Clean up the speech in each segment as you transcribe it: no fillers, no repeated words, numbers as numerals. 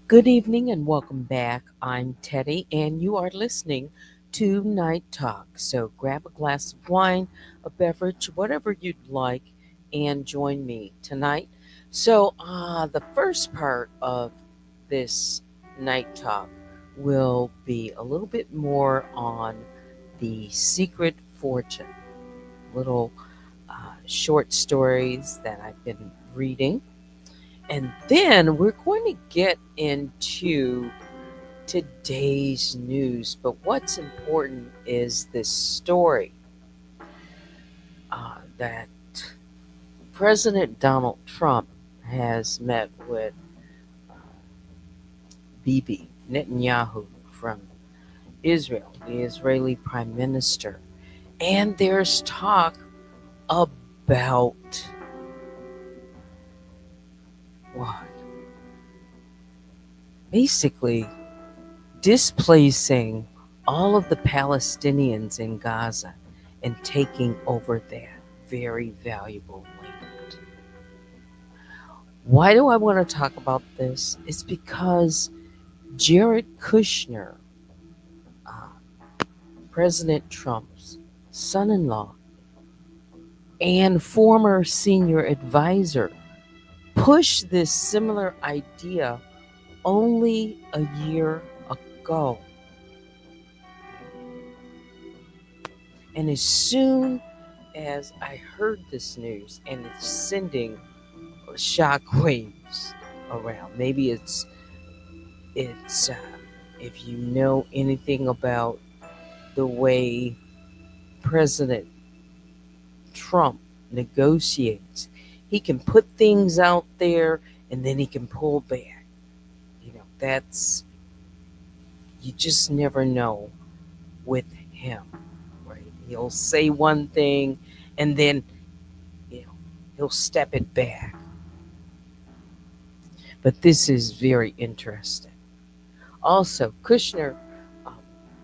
Good evening and welcome back. I'm Teddy, and you are listening to Night Talk. So grab a glass of wine, a beverage, whatever you'd like, and join me tonight. The first part of this Night Talk will be a little bit more on the secret fortune, little short stories that I've been reading. And then we're going to get into today's news. But what's important is this story that President Donald Trump has met with uh, Bibi Netanyahu from Israel, the Israeli Prime Minister. And there's talk about what? Basically, displacing all of the Palestinians in Gaza and taking over that very valuable land. Why do I want to talk about this? It's because Jared Kushner, uh, President Trump's son in law and former senior advisor, pushed this similar idea only a year ago. And as soon as I heard this news, and it's sending shockwaves around, maybe it's if you know anything about the way President Trump negotiates, he can put things out there and then he can pull back. That's, you just never know with him, right? He'll say one thing and then you know he'll step it back. But this is very interesting. Also, Kushner um,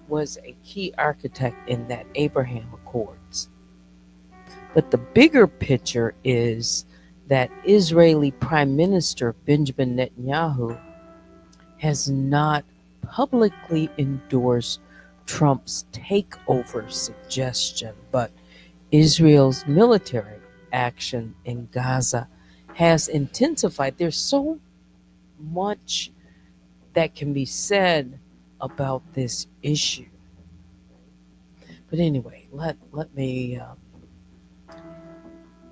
was a key architect in that Abraham Accords. But the bigger picture is that Israeli Prime Minister Benjamin Netanyahu has not publicly endorsed Trump's takeover suggestion, but Israel's military action in Gaza has intensified. There's so much that can be said about this issue. But anyway,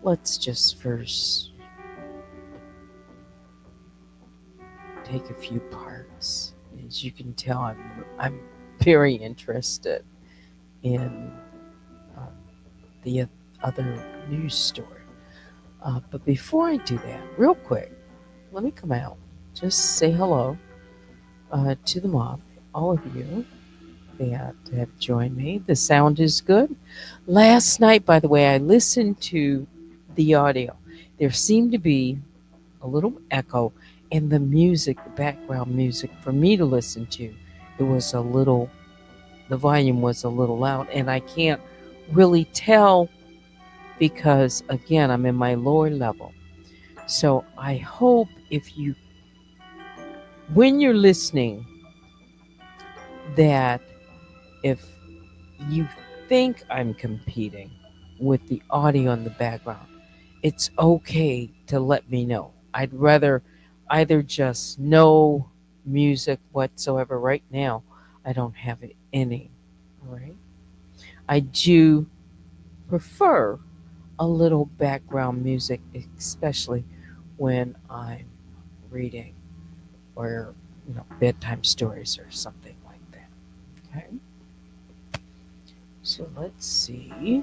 let's just first take a few parts. As you can tell, I'm very interested in uh, the other news story. But before I do that, real quick, let me come out. Just say hello to the mob, all of you that have joined me. The sound is good. Last night, by the way, I listened to the audio. There seemed to be a little echo, and the music, the background music for me to listen to, the volume was a little loud, and I can't really tell because, again, I'm in my lower level. So I hope when you're listening, that if you think I'm competing with the audio in the background, it's okay to let me know. I'd rather either just no music whatsoever. Right now, I don't have any. All right. I do prefer a little background music, especially when I'm reading or bedtime stories or something like that. Okay. So let's see.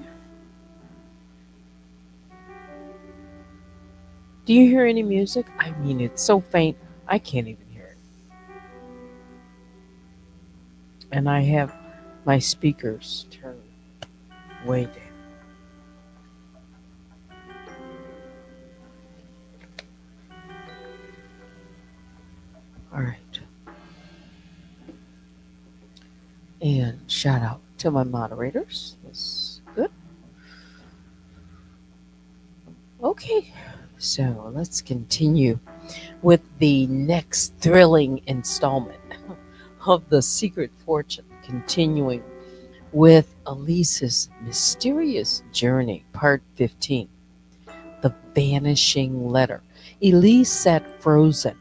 Do you hear any music? I mean, it's so faint, I can't even hear it. And I have my speakers turned way down. All right. And shout out to my moderators. That's good. Okay. So let's continue with the next thrilling installment of The Secret Fortune, continuing with Elise's mysterious journey, part 15, The Vanishing Letter. Elise sat frozen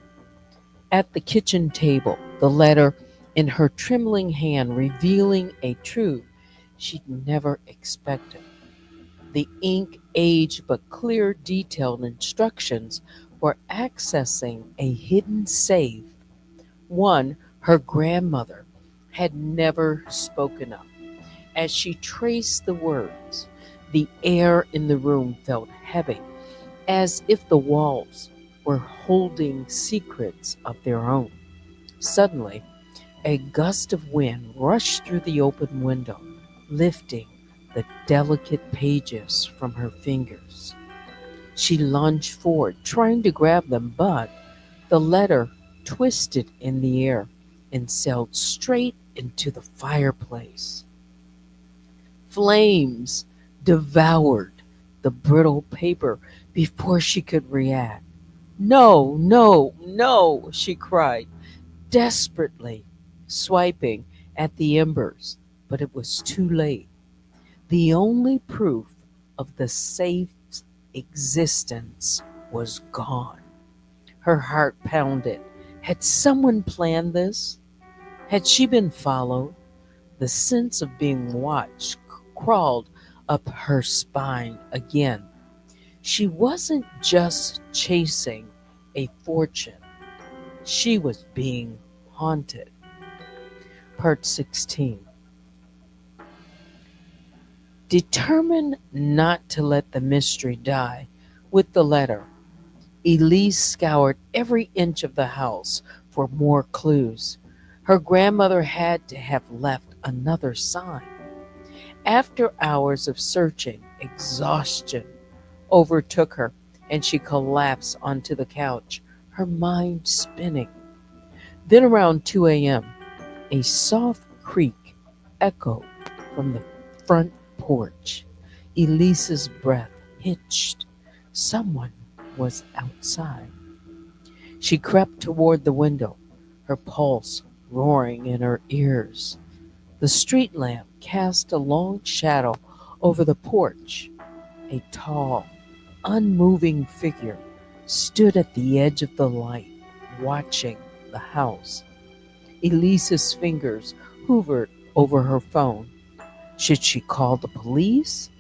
at the kitchen table, the letter in her trembling hand, revealing a truth she'd never expected. The ink aged but clear, detailed instructions for accessing a hidden safe, one her grandmother had never spoken of. As she traced the words, the air in the room felt heavy, as if the walls were holding secrets of their own. Suddenly, a gust of wind rushed through the open window, lifting the delicate pages from her fingers. She lunged forward, trying to grab them, but the letter twisted in the air and sailed straight into the fireplace. Flames devoured the brittle paper before she could react. No, no, no, she cried, desperately swiping at the embers, but it was too late. The only proof of the safe's existence was gone. Her heart pounded. Had someone planned this? Had she been followed? The sense of being watched crawled up her spine again. She wasn't just chasing a fortune, she was being haunted. Part 16. Determined not to let the mystery die with the letter, Elise scoured every inch of the house for more clues. Her grandmother had to have left another sign. After hours of searching, exhaustion overtook her and she collapsed onto the couch, her mind spinning. Then around 2 a.m., a soft creak echoed from the front porch. Elise's breath hitched. Someone was outside. She crept toward the window, her pulse roaring in her ears. The street lamp cast a long shadow over the porch. A tall, unmoving figure stood at the edge of the light, watching the house. Elise's fingers hovered over her phone. Should she call the police,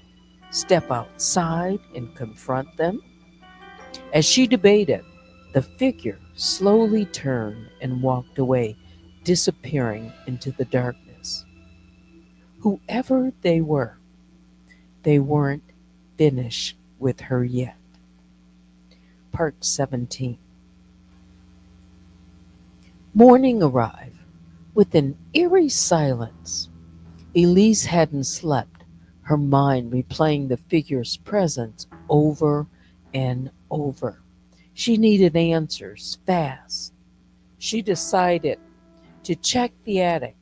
step outside and confront them? As she debated, the figure slowly turned and walked away, disappearing into the darkness. Whoever they weren't finished with her yet. Part 17. Morning arrived with an eerie silence. Elise hadn't slept, her mind replaying the figure's presence over and over. She needed answers fast. She decided to check the attic,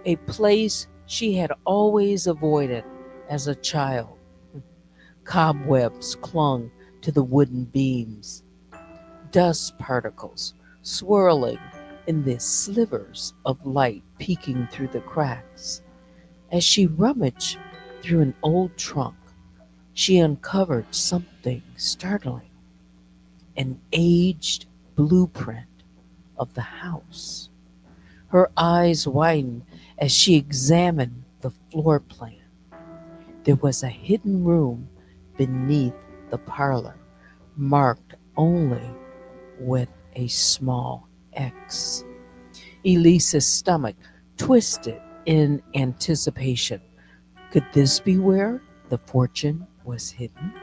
a place she had always avoided as a child. Cobwebs clung to the wooden beams, dust particles swirling in the slivers of light peeking through the cracks. As she rummaged through an old trunk, she uncovered something startling, an aged blueprint of the house. Her eyes widened as she examined the floor plan. There was a hidden room beneath the parlor, marked only with a small X. Elise's stomach twisted in anticipation. Could this be where the fortune was hidden?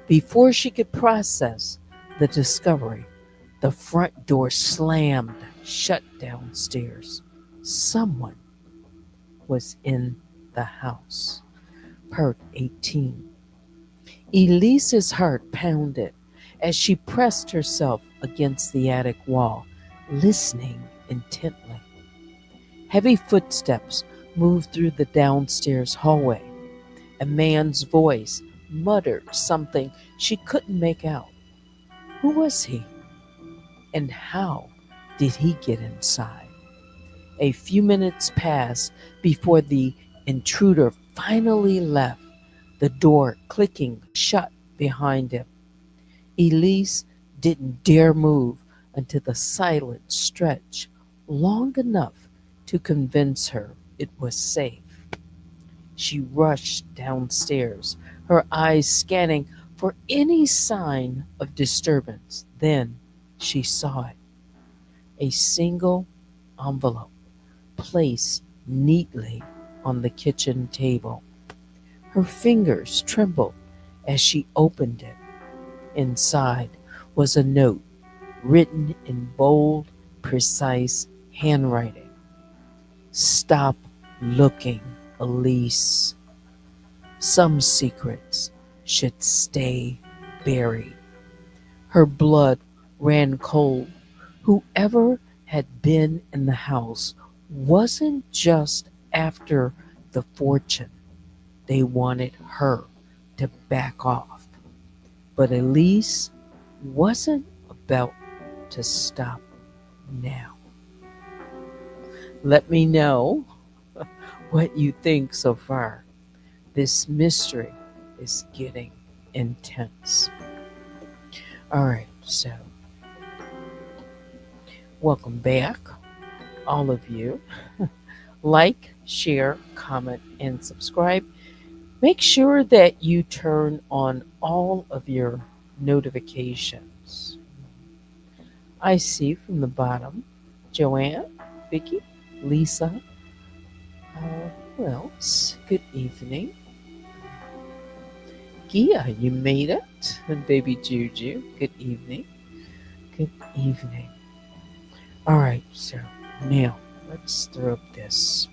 Before she could process the discovery, the front door slammed shut downstairs. Someone was in the house. Part 18. Elise's heart pounded as she pressed herself against the attic wall, listening intently. Heavy footsteps moved through the downstairs hallway. A man's voice muttered something she couldn't make out. Who was he? And how did he get inside? A few minutes passed before the intruder finally left, the door clicking shut behind him. Elise didn't dare move until the silence stretched long enough to convince her it was safe. She rushed downstairs, her eyes scanning for any sign of disturbance. Then she saw it, a single envelope placed neatly on the kitchen table. Her fingers trembled as she opened it. Inside was a note written in bold, precise handwriting. Stop looking, Elise. Some secrets should stay buried. Her blood ran cold. Whoever had been in the house wasn't just after the fortune. They wanted her to back off. But Elise wasn't about to stop now. Let me know what you think so far. This mystery is getting intense. All right, so welcome back, all of you. Like, share, comment, and subscribe. Make sure that you turn on all of your notifications. I see from the bottom Joanne, Vicky, Lisa. Who else? Good evening. Gia, you made it. And baby Juju, good evening. Good evening. All right, so now let's throw up this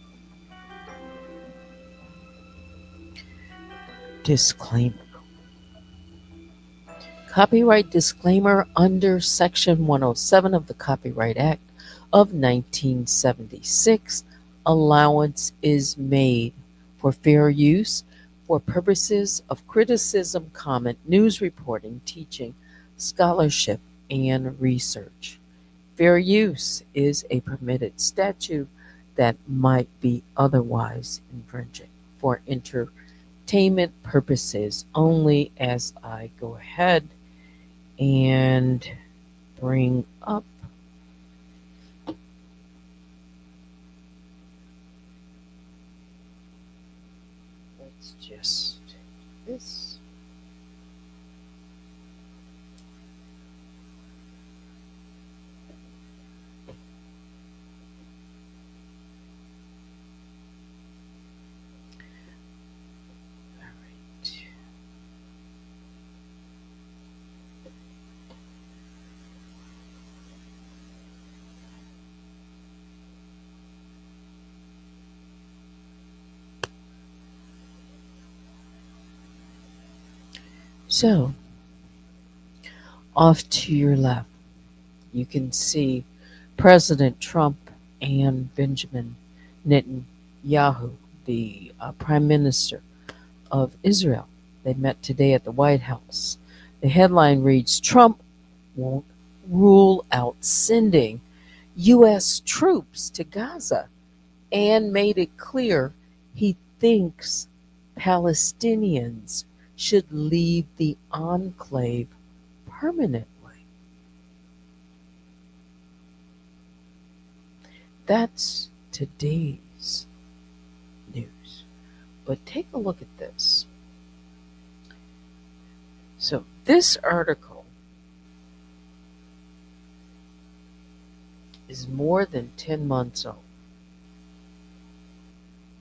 disclaimer. Copyright disclaimer under Section 107 of the Copyright Act of 1976. Allowance is made for fair use for purposes of criticism, comment, news reporting, teaching, scholarship, and research. Fair use is a permitted statute that might be otherwise infringing for entertainment purposes only. As I go ahead and bring up let's just this. All right. So, off to your left, you can see President Trump and Benjamin Netanyahu, the Prime Minister of Israel. They met today at the White House. The headline reads Trump won't rule out sending U.S. troops to Gaza and made it clear he thinks Palestinians should leave the enclave permanently. That's today's news. But take a look at this. So, this article is more than 10 months old.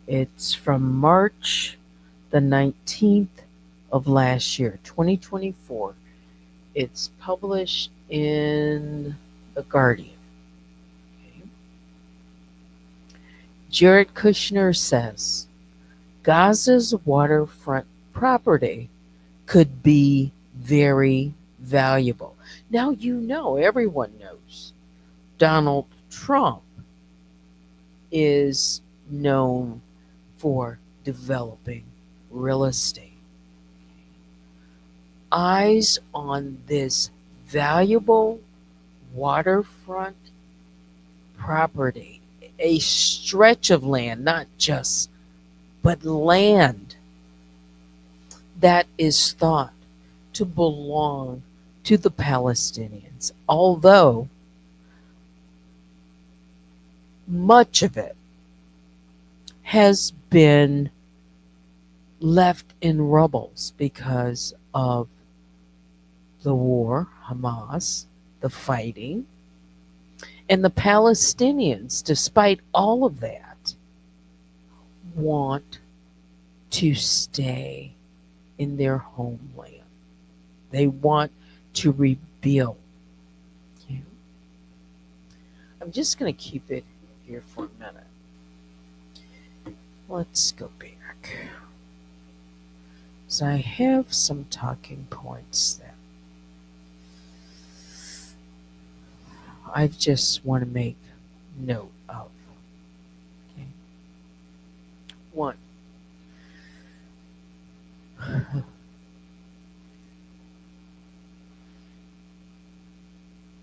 It's from March the 19th of last year, 2024. It's published in The Guardian. Okay. Jared Kushner says Gaza's waterfront property could be very valuable. Now, everyone knows Donald Trump is known for developing real estate. Eyes on this valuable waterfront property, a stretch of land, not just, but land that is thought to belong to the Palestinians, although much of it has been left in rubbles because of the war, Hamas, the fighting, and the Palestinians, despite all of that, want to stay in their homeland. They want to rebuild. Okay. I'm just going to keep it here for a minute. Let's go back. So I have some talking points that I just want to make note of. Okay. One,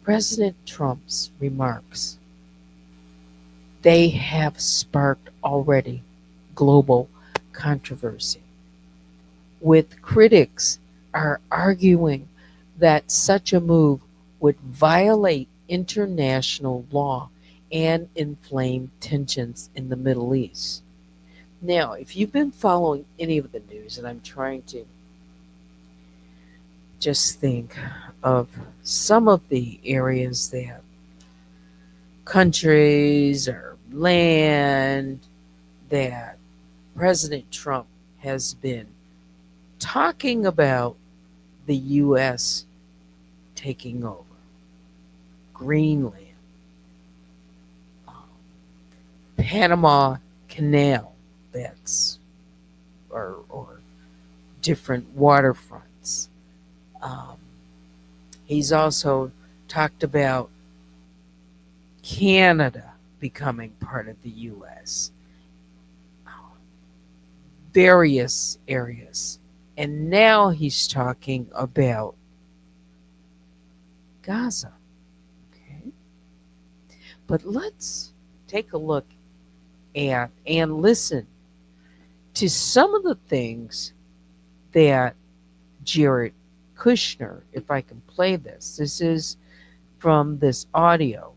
President Trump's remarks, they have sparked already global controversy, with critics are arguing that such a move would violate international law and inflame tensions in the Middle East. Now, if you've been following any of the news, and I'm trying to just think of some of the areas that countries or land that President Trump has been talking about the U.S. taking over. Greenland, um, Panama Canal, that's or different waterfronts. Um, he's also talked about Canada becoming part of the U.S. Various areas. And now he's talking about Gaza. Okay. But let's take a look at and listen to some of the things that Jared Kushner, if I can play this, this is from this audio,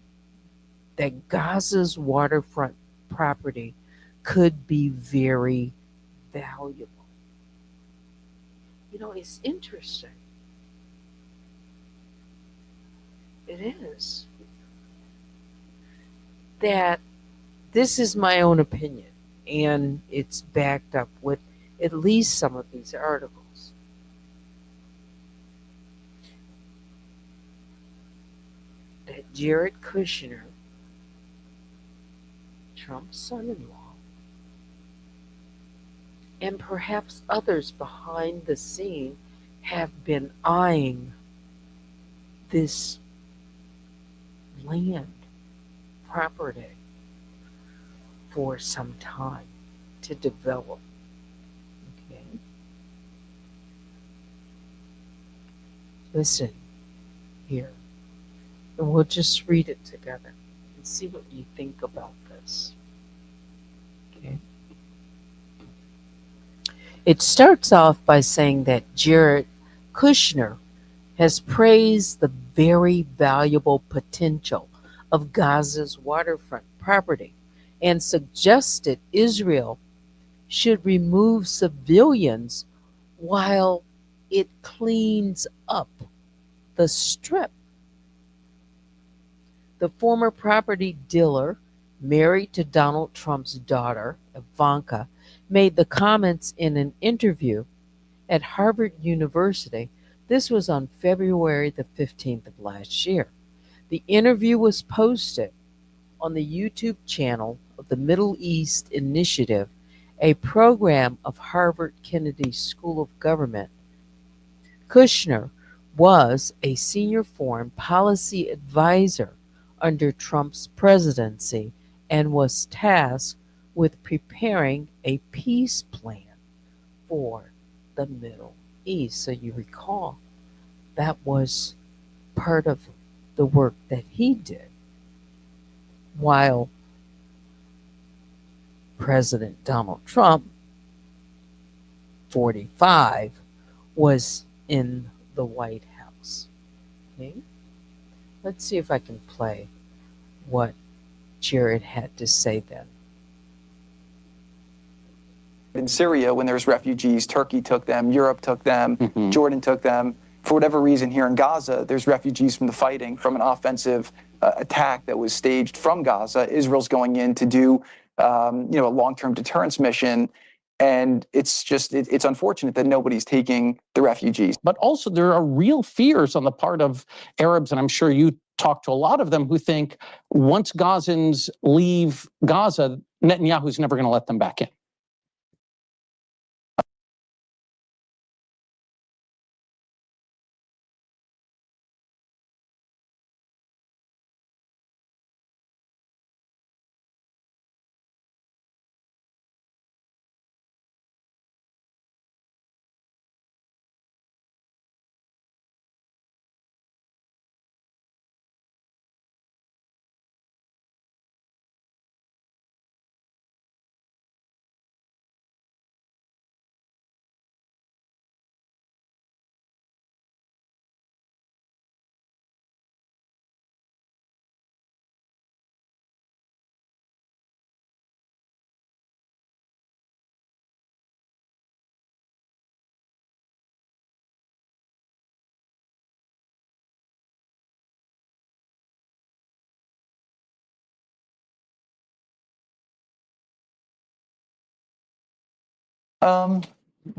that Gaza's waterfront property could be very valuable. It's interesting. It is. That this is my own opinion, and it's backed up with at least some of these articles. That Jared Kushner, Trump's son in law, and perhaps others behind the scene have been eyeing this land property for some time to develop. Okay? Listen here, and we'll just read it together and see what you think about this. Okay? It starts off by saying that Jared Kushner has praised the very valuable potential of Gaza's waterfront property and suggested Israel should remove civilians while it cleans up the strip. The former property dealer, married to Donald Trump's daughter, Ivanka, made the comments in an interview at Harvard University. This was on February the 15th of last year. The interview was posted on the YouTube channel of the Middle East Initiative, a program of Harvard Kennedy School of Government. Kushner was a senior foreign policy advisor under Trump's presidency and was tasked with preparing a peace plan for the Middle East. So you recall that was part of the work that he did while President Donald Trump, 45, was in the White House. Okay? Let's see if I can play what Jared had to say then. In Syria, when there's refugees, Turkey took them, Europe took them, Jordan took them. For whatever reason, here in Gaza, there's refugees from the fighting, from an offensive attack that was staged from Gaza. Israel's going in to do, a long-term deterrence mission. And it's unfortunate that nobody's taking the refugees. But also there are real fears on the part of Arabs, and I'm sure you talk to a lot of them, who think once Gazans leave Gaza, Netanyahu's never going to let them back in.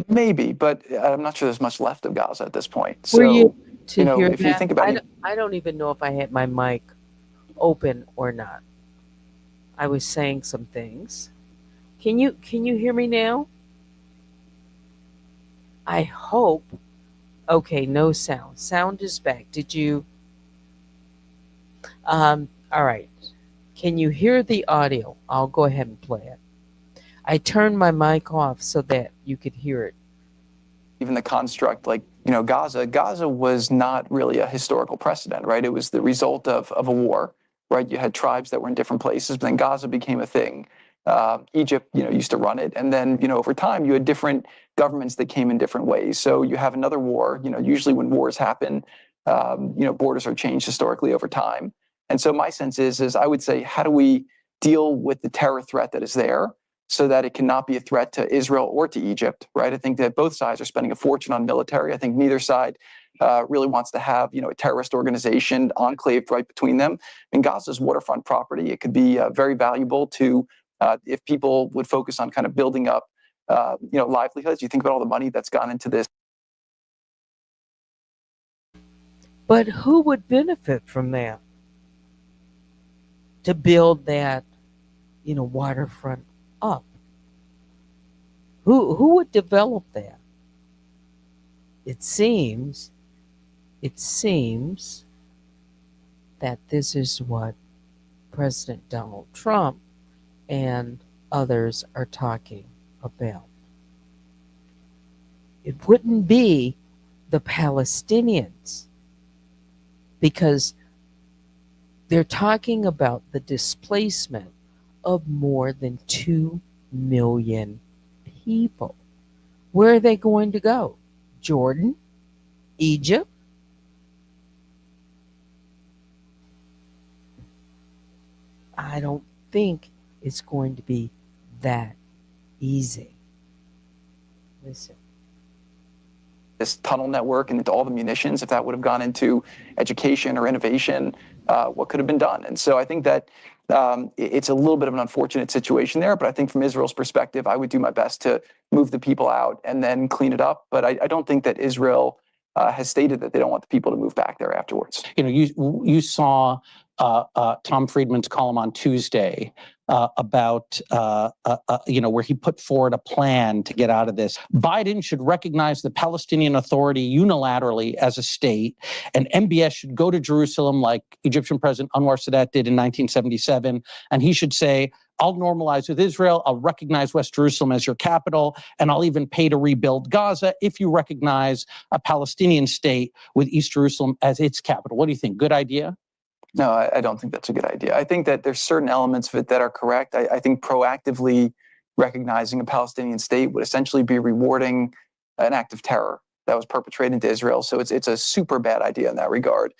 Maybe, but I'm not sure there's much left of Gaza at this point. Were you So, to hear if that? you think about it, I don't even know if I had my mic open or not. I was saying some things. Can you hear me now? I hope. Okay, no sound. Sound is back. Did you? All right. Can you hear the audio? I'll go ahead and play it. I turned my mic off so that you could hear it. even the construct, like, Gaza was not really a historical precedent, right? It was the result of a war, right? You had tribes that were in different places, but then Gaza became a thing. Egypt, used to run it. And then, over time, you had different governments that came in different ways. So you have another war, usually when wars happen, borders are changed historically over time. And so my sense is I would say, how do we deal with the terror threat that is there so that it cannot be a threat to Israel or to Egypt, right? I think that both sides are spending a fortune on military. I think neither side really wants to have, a terrorist organization enclaved right between them. And Gaza's waterfront property, it could be very valuable to, if people would focus on kind of building up, livelihoods. You think about all the money that's gone into this. But who would benefit from that? To build that, waterfront up? Who would develop that? It seems that this is what President Donald Trump and others are talking about. It wouldn't be the Palestinians, because they're talking about the displacement of more than 2 million people. Where are they going to go? Jordan? Egypt? I don't think it's going to be that easy. Listen. This tunnel network and into all the munitions, if that would have gone into education or innovation, what could have been done? And so I think that, It's a little bit of an unfortunate situation there, but I think from Israel's perspective, I would do my best to move the people out and then clean it up. But I don't think that Israel has stated that they don't want the people to move back there afterwards. You saw Tom Friedman's column on Tuesday about where he put forward a plan to get out of this. Biden should recognize the Palestinian Authority unilaterally as a state, and MBS should go to Jerusalem like Egyptian President Anwar Sadat did in 1977, and he should say, I'll normalize with Israel, I'll recognize West Jerusalem as your capital, and I'll even pay to rebuild Gaza if you recognize a Palestinian state with East Jerusalem as its capital. What do you think? Good idea? No, I don't think that's a good idea. I think that there's certain elements of it that are correct. I think proactively recognizing a Palestinian state would essentially be rewarding an act of terror that was perpetrated into Israel. So it's a super bad idea in that regard.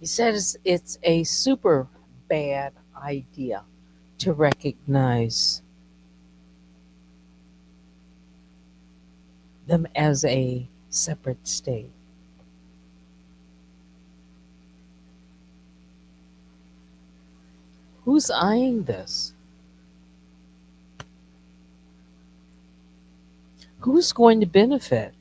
He says it's a super bad idea to recognize them as a separate state. Who's eyeing this? Who's going to benefit?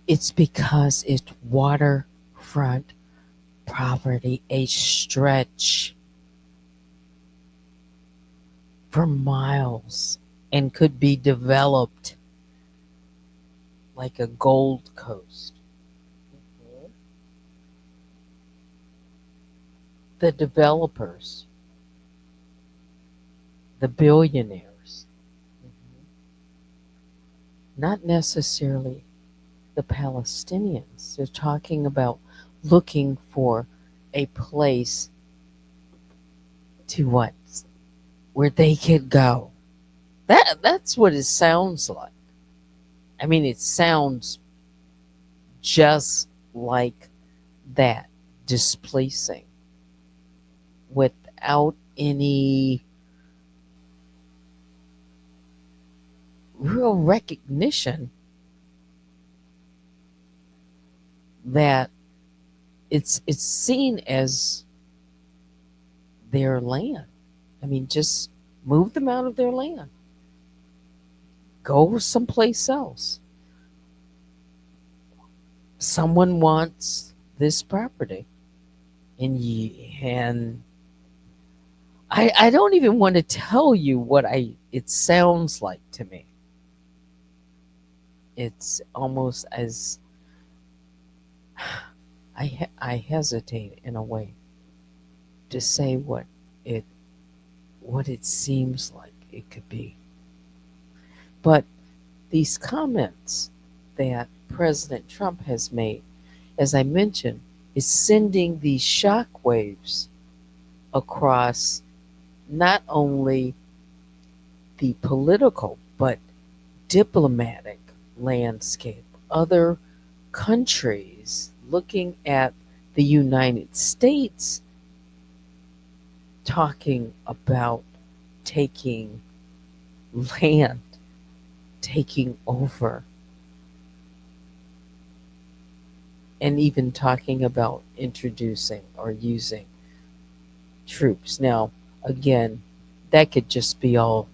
It's because it's waterfront property, a stretch for miles, and could be developed like a Gold Coast. The developers, the billionaires, not necessarily the Palestinians. They're talking about looking for a place to what? Where they could go. That's what it sounds like. I mean, it sounds just like that, displacing without any real recognition that it's seen as their land. I mean, just move them out of their land. Go someplace else. Someone wants this property, and I don't even want to tell you what it sounds like to me. It's almost as I hesitate in a way to say what it seems like it could be. But these comments that President Trump has made, as I mentioned, is sending these shockwaves across not only the political but diplomatic landscape. Other countries looking at the United States talking about taking land, taking over, and even talking about introducing or using troops. Now, again, that could just be all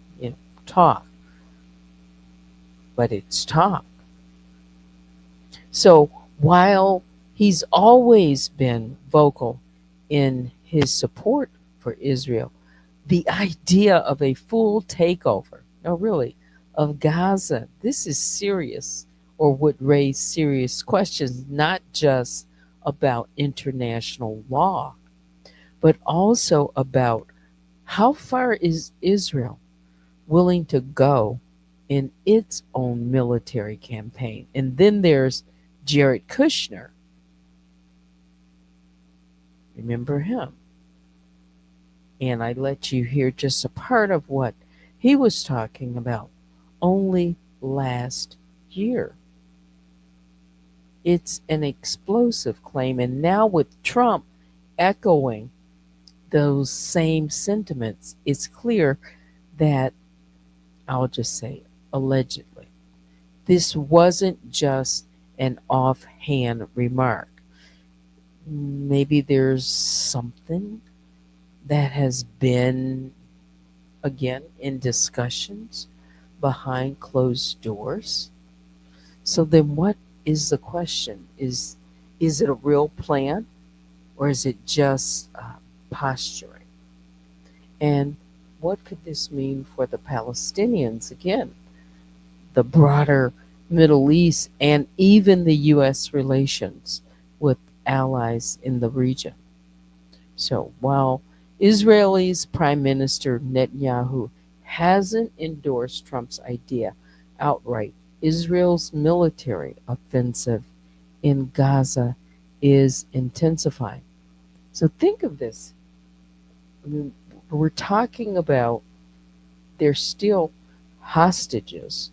talk, but it's talk. So while he's always been vocal in his support for Israel, the idea of a full takeover, no, really, of Gaza, this is serious, or would raise serious questions, not just about international law, but also about how far is Israel willing to go in its own military campaign. And then there's Jared Kushner. Remember him? And I let you hear just a part of what he was talking about only last year. It's an explosive claim. And now with Trump echoing those same sentiments, it's clear that, I'll just say allegedly, this wasn't just an offhand remark. Maybe there's something that has been, again, in discussions behind closed doors. So then what is the question? Is it a real plan, or is it just posturing? And what could this mean for the Palestinians, again, the broader Middle East, and even the U.S. relations with allies in the region? So while Israel's Prime Minister Netanyahu hasn't endorsed Trump's idea outright, Israel's military offensive in Gaza is intensifying. So think of this. I mean, we're talking about there's still hostages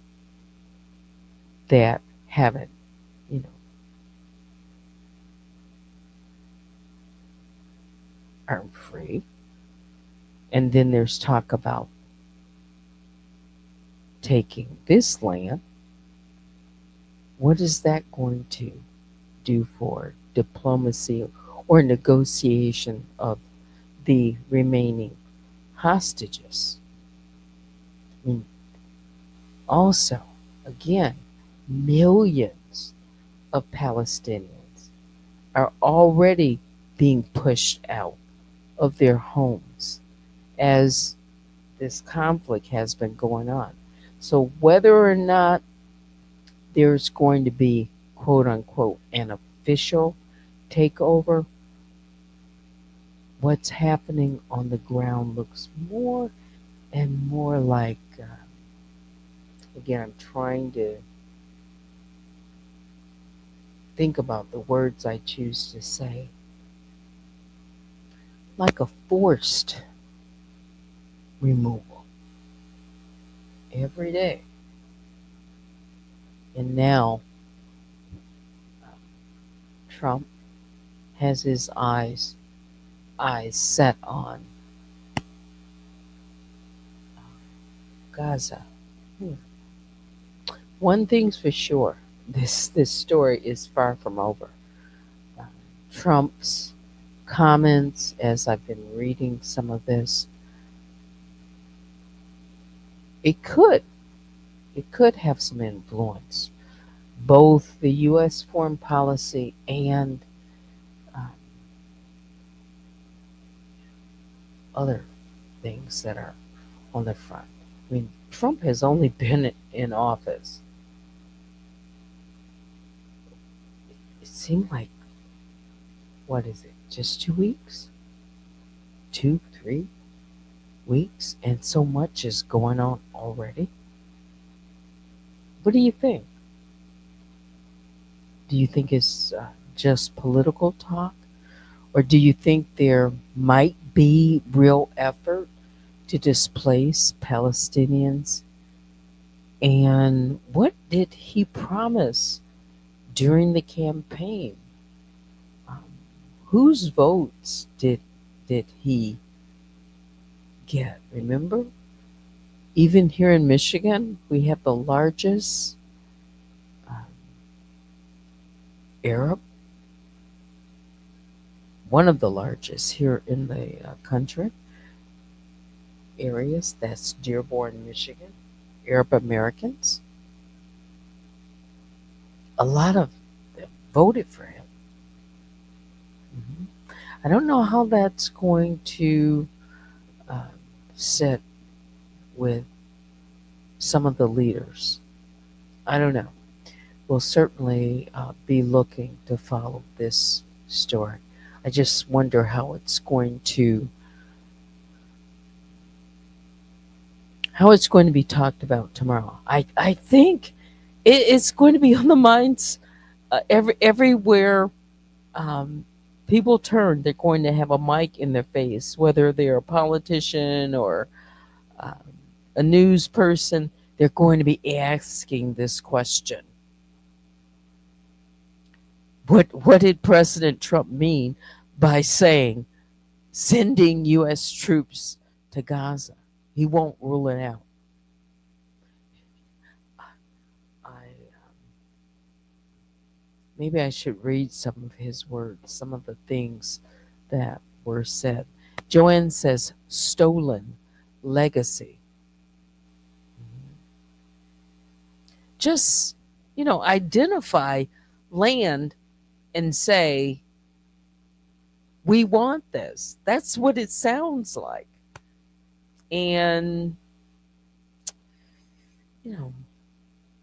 that haven't, you know, aren't free. And then there's talk about taking this land. What is that going to do for diplomacy or negotiation of the remaining hostages? I mean, also, again, millions of Palestinians are already being pushed out of their homes as this conflict has been going on. So, whether or not there's going to be, quote unquote, an official takeover, what's happening on the ground looks more and more like, again, I'm trying to think about the words I choose to say, like a forced removal every day. And now Trump has his eyes set on Gaza. Hmm. One thing's for sure: this story is far from over. Uh, Trump's comments, as I've been reading some of this, it could it could have some influence, both the U.S. foreign policy and um, other things that are on the front. I mean, Trump has only been in office. It seemed like, what is it? Just 2 weeks, 2, 3 weeks, and so much is going on already. What do you think? Do you think it's just political talk, or do you think there might be real effort to displace Palestinians? And what did he promise during the campaign? Um, whose votes did he get? Remember, even here in Michigan, we have the largest um, Arab, one of the largest here in the country areas. That's Dearborn, Michigan. Arab Americans. A lot of them voted for him. Mhm. I don't know how that's going to uh, sit with some of the leaders. I don't know. We'll certainly be looking to follow this story. I just wonder how it's going to be talked about tomorrow. I think it's going to be on the minds everywhere um, people turn. They're going to have a mic in their face, whether they're a politician or um, a news person. They're going to be asking this question: what did President Trump mean by saying sending U.S. troops to Gaza? He won't rule it out. I Maybe I should read some of his words, some of the things that were said. Joanne says, stolen legacy. Mhm. Just, identify land and say, we want this. That's what it sounds like. And, you know,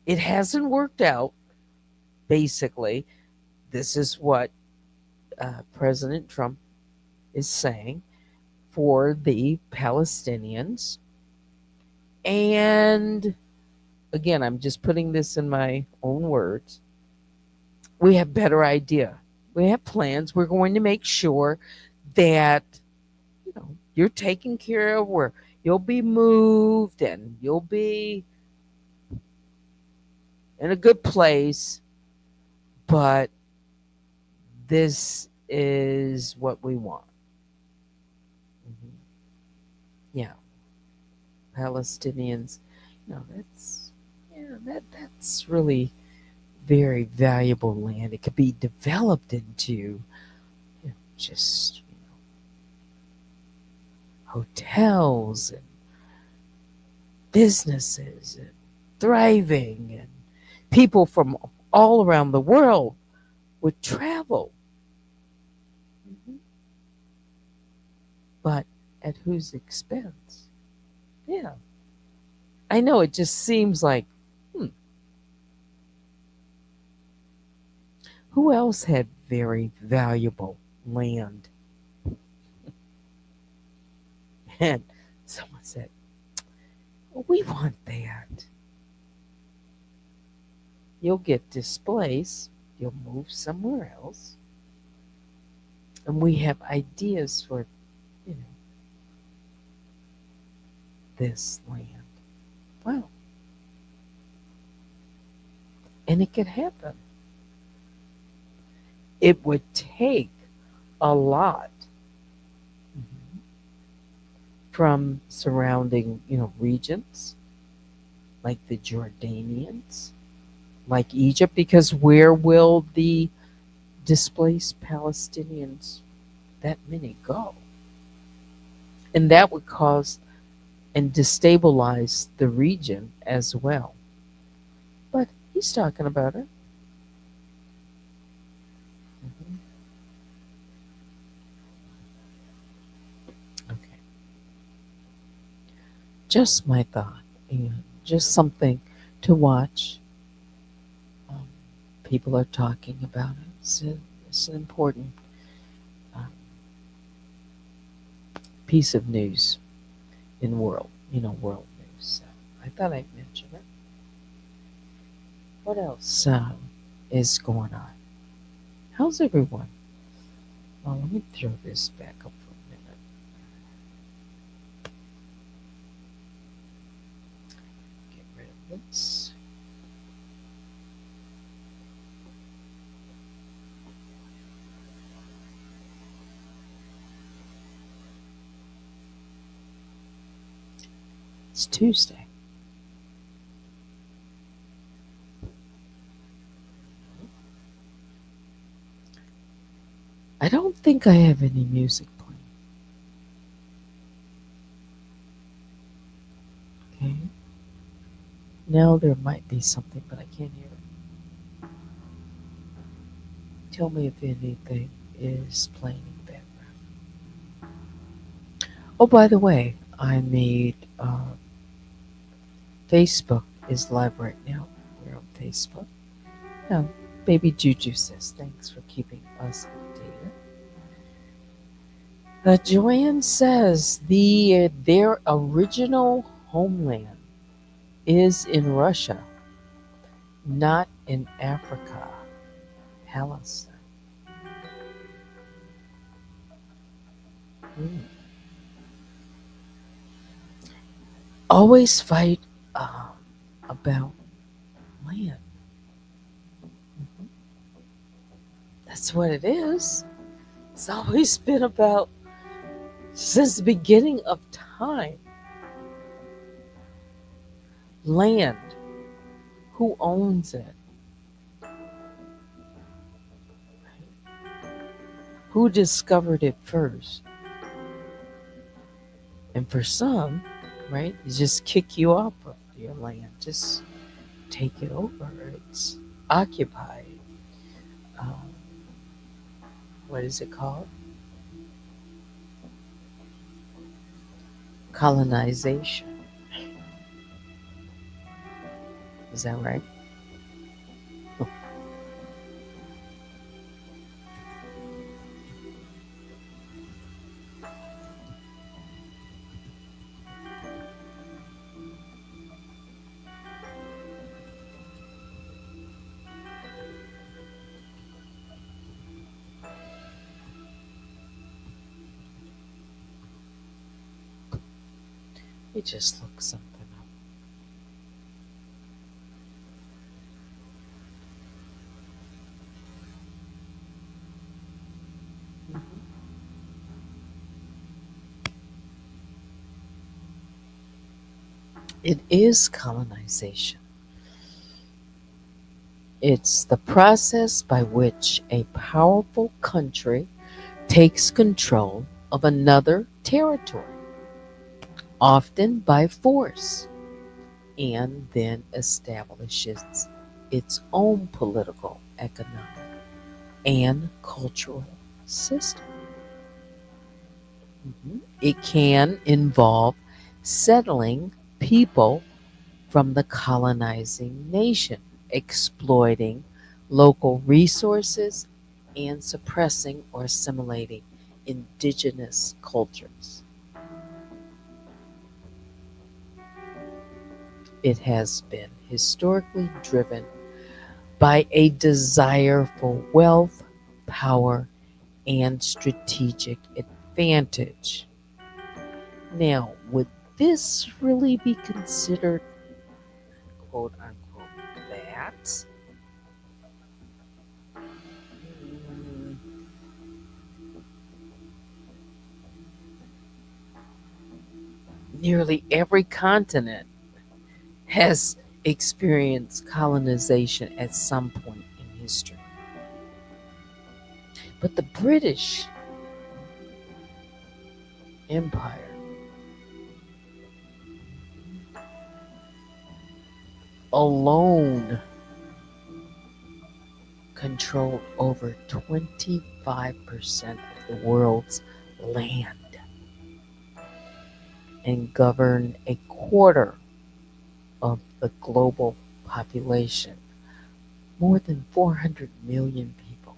it hasn't worked out, basically. This is what President Trump is saying for the Palestinians. And again, I'm just putting this in my own words. We have better idea. We have plans. We're going to make sure that you're taken care of, where you'll be moved and you'll be in a good place. But this is what we want. Mhm. Yeah, Palestinians. That's that's really very valuable land. It could be developed into just hotels and businesses and thriving, and people from all around the world would travel. Mhm. But at whose expense? Yeah, I know it just seems like, hmm, who else had very valuable land? And someone said, well, we want that. You'll get displaced, you'll move somewhere else, and we have ideas for, you know, this land. Wow. And it could happen. It would take a lot, mhm, from surrounding, regions like the Jordanians, like Egypt, because where will the displaced Palestinians, that many, go? And that would cause and destabilize the region as well. But he's talking about it. Mhm. Okay. Just my thought, and just something to watch. Um, People are talking about it. It's an important um, piece of news in world news. So I thought I'd mention it. What else is going on? How's everyone? Well, let me throw this back up for a minute. Get rid of this. It's Tuesday. I don't think I have any music playing. Okay. Now there might be something, but I can't hear it. Tell me if anything is playing in the background. Oh, by the way, I made Facebook is live right now. We're on Facebook. Now, Baby Juju says, thanks for keeping us updated. Joanne says their original homeland is in Russia, not in Africa, Palestine. Hmm. Always fight um, about land. Mhm. That's what it is. It's always been about, since the beginning of time, land. Who owns it? who discovered it first. And for some, right, they just kick you off of your land, just take it over. It's occupied. Um, what is it called? Colonization. Is that right? Oh, we just look something up. Mhm. It is colonization. It's the process by which a powerful country takes control of another territory, often by force, and then establishes its own political, economic, and cultural system. It can involve settling people from the colonizing nation, exploiting local resources, and suppressing or assimilating indigenous cultures. It has been historically driven by a desire for wealth, power, and strategic advantage. Now, would this really be considered quote unquote that? Mm, Nearly every continent has experienced colonization at some point in history. But the British Empire alone controlled over 25% of the world's land and governed a quarter of the global population, more than 400 million people.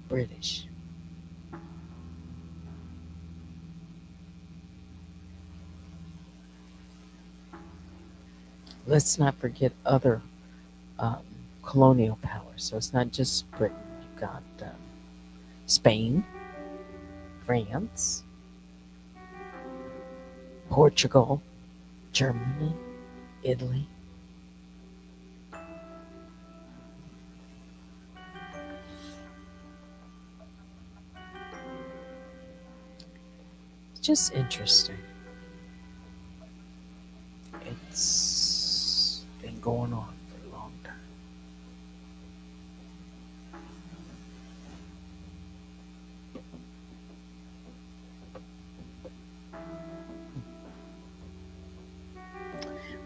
British. Let's not forget other um, colonial powers. So it's not just Britain. You've got Spain, France, Portugal, Germany, Italy. It's just interesting. It's been going on for a long time.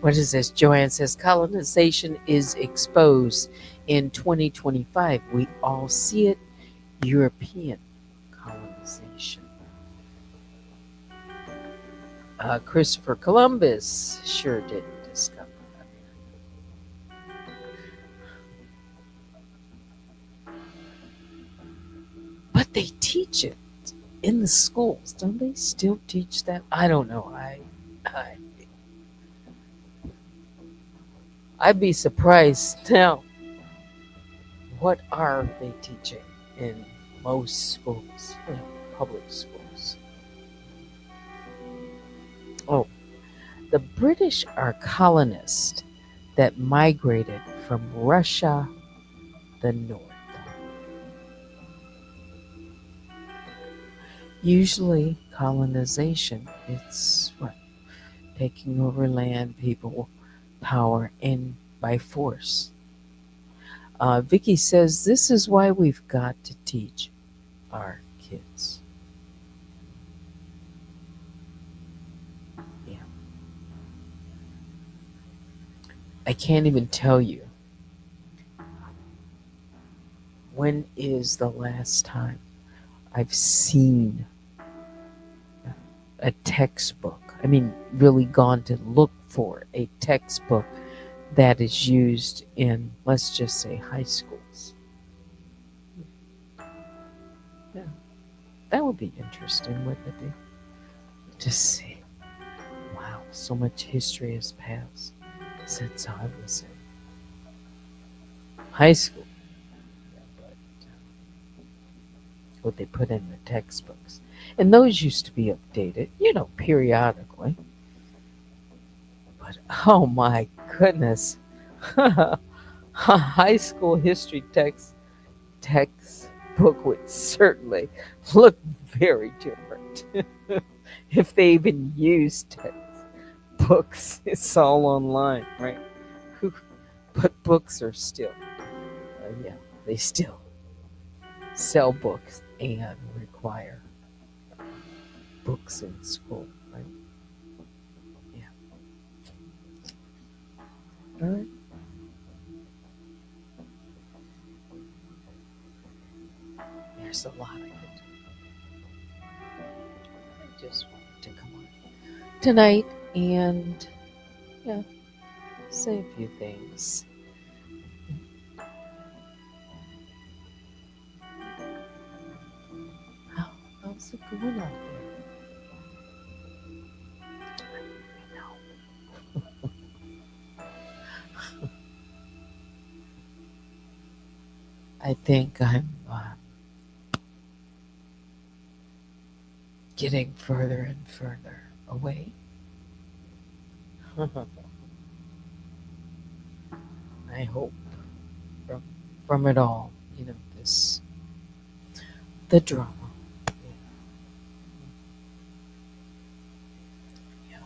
What is this? Joanne says colonization is exposed in 2025. We all see it. European colonization. Christopher Columbus sure did discover but they teach it in the schools. Don't they still teach that? I don't know. I I'd be surprised now. What are they teaching in most schools, public schools? Oh, the British are colonists that migrated from Russia, the North. Usually, colonization, it's what? Taking over land, people, power, and by force. Vicky says this is why we've got to teach our kids. Yeah. I can't even tell you when is the last time I've seen a textbook. I mean, really gone to look for a textbook that is used in, let's just say, high schools. Yeah, that would be interesting, wouldn't it be? To see, wow, so much history has passed since I was in high school. Yeah, but what they put in the textbooks. And those used to be updated, periodically. But oh my goodness, a high school history textbook would certainly look very different if they even used textbooks. It's all online, right? But books are still, yeah, they still sell books and require books in school, right? Yeah. All right. There's a lot I could do. I just wanted to come on tonight and, yeah, say a few things. How, how's it going out there? I know. I think I'm getting further and further away. I hope from from it all, this the drama. Yeah.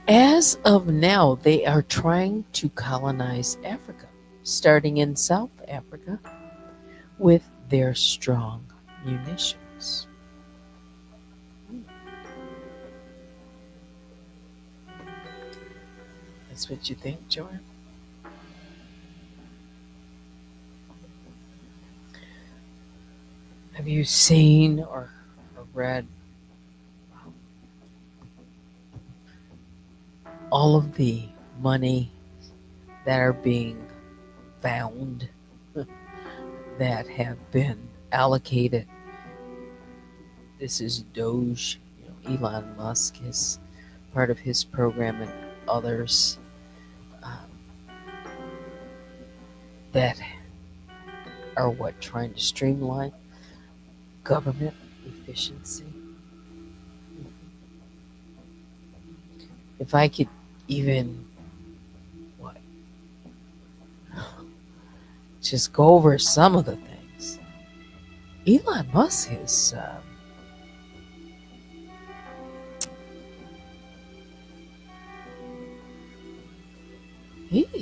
As of now, they are trying to colonize Africa, starting in South Africa with their strong munitions. That's what you think, Jordan? Have you seen or read all of the money that are being found that have been allocated? This is Doge, Elon Musk is part of his program and others um, that are what trying to streamline government efficiency. If I could even what just go over some of the things. Elon Musk is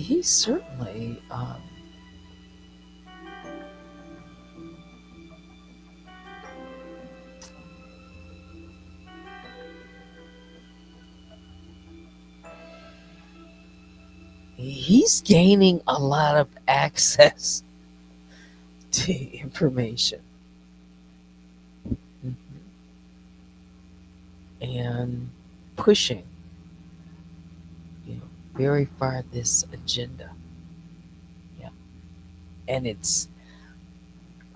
he's certainly he's gaining a lot of access to information. Mhm. And pushing, very far this agenda. Yeah, and it's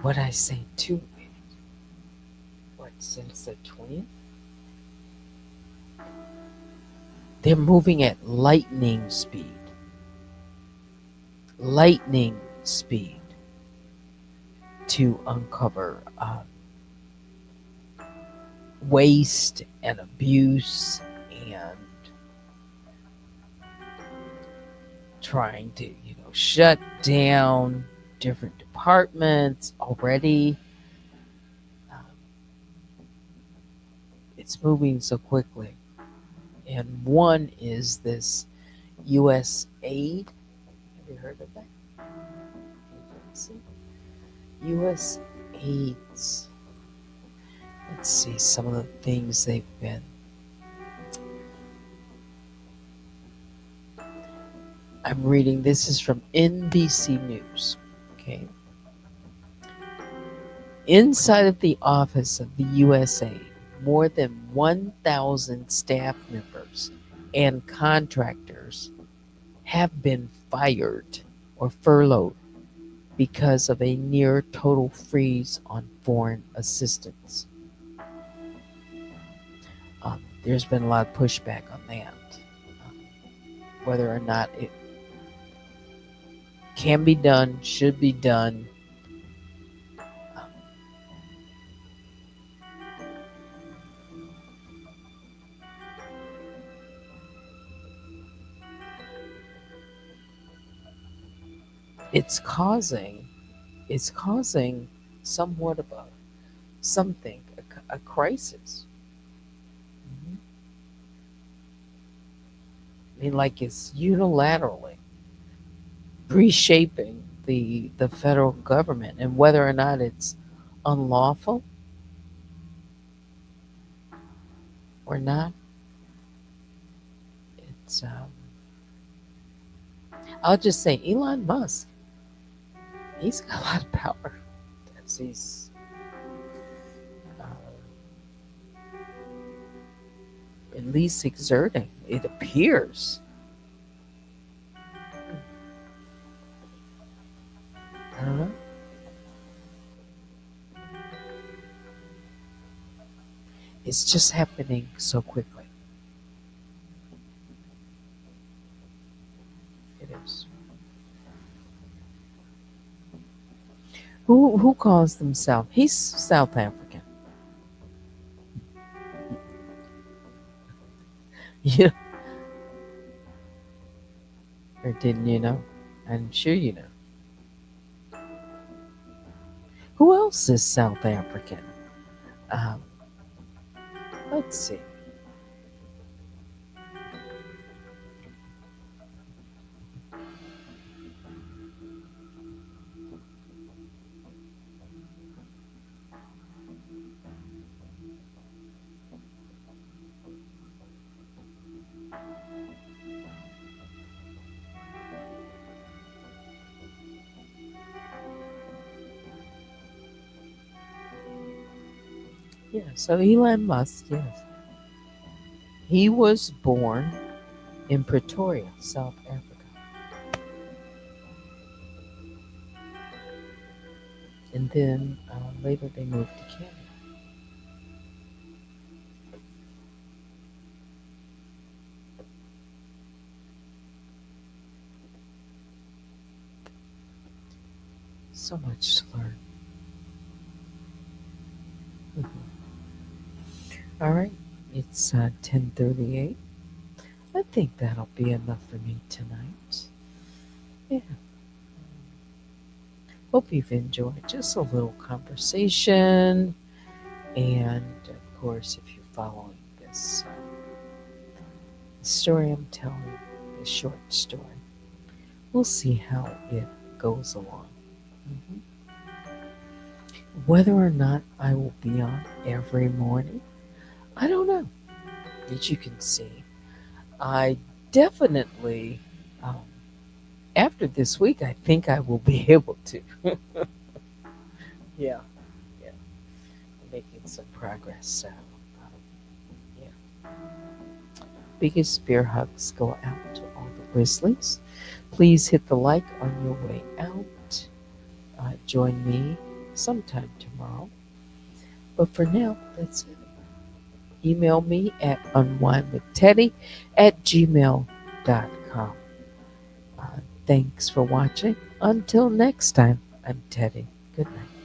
what I say too. What since the 20th, they're moving at lightning speed to uncover waste and abuse and trying to, shut down different departments already. Um, it's moving so quickly. And one is this U.S. aid. Have you heard of that agency? U.S. AIDS. Let's see some of the things they've been. I'm reading, this is from NBC News. Okay. Inside of the office of the USA, more than 1,000 staff members and contractors have been fired or furloughed because of a near total freeze on foreign assistance. There's been a lot of pushback on that, whether or not it can be done, should be done. Um, it's causing it's causing somewhat of a something a crisis. Mhm. I mean, like it's unilaterally reshaping the federal government, and whether or not it's unlawful or not, it's I'll just say Elon Musk, he's got a lot of power as he's uh, at least exerting, it appears. I don't know. It's just happening so quickly. It is. Who calls themselves? He's South African. Yeah, or didn't you know? I'm sure you know. Who else is South African? Um, let's see. Yeah, so Elon Musk, yes. He was born in Pretoria, South Africa. And then later they moved to Canada. So much to learn. Mhm. All right, it's 10:38. I think that'll be enough for me tonight. Yeah, hope you've enjoyed just a little conversation. And of course, if you're following this story I'm telling, the short story, we'll see how it goes along. Mhm. Whether or not I will be on every morning, I don't know. As you can see, I definitely, um, after this week, I think I will be able to. Yeah, yeah, making some progress. So, yeah. Biggest spear hugs go out to all the Grizzlies. Please hit the like on your way out. Join me sometime tomorrow. But for now, that's it. Email me at unwinewithteddy@gmail.com. Uh, thanks for watching. Until next time, I'm Teddy. Good night.